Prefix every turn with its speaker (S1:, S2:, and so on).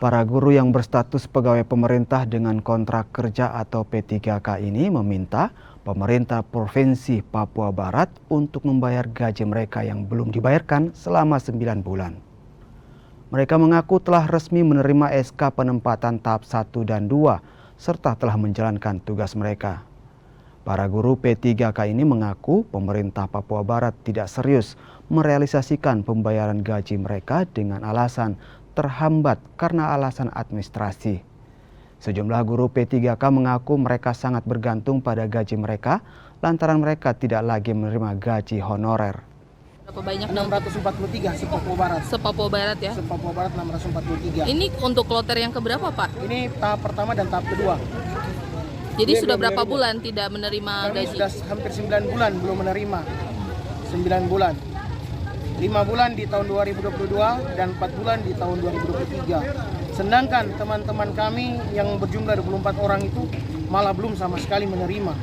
S1: Para guru yang berstatus pegawai pemerintah dengan kontrak kerja atau P3K ini meminta pemerintah Provinsi Papua Barat untuk membayar gaji mereka yang belum dibayarkan selama 9 bulan. Mereka mengaku telah resmi menerima SK penempatan tahap 1 dan 2 serta telah menjalankan tugas mereka. Para guru P3K ini mengaku pemerintah Papua Barat tidak serius merealisasikan pembayaran gaji mereka dengan alasan terhambat karena alasan administrasi. Sejumlah guru P3K mengaku mereka sangat bergantung pada gaji mereka lantaran mereka tidak lagi menerima gaji honorer.
S2: Berapa banyak?
S3: 643 se-Papua Barat.
S2: Se-Papua Barat ya?
S3: Se-Papua Barat 643.
S2: Ini untuk kloter yang keberapa, Pak?
S3: Ini tahap pertama dan tahap kedua.
S2: Jadi sudah berapa bulan tidak menerima
S3: Kami
S2: gaji?
S3: sudah hampir 9 bulan belum menerima. 9 bulan. 5 bulan di tahun 2022 dan 4 bulan di tahun 2023. Sedangkan teman-teman kami yang berjumlah 24 orang itu malah belum sama sekali menerima.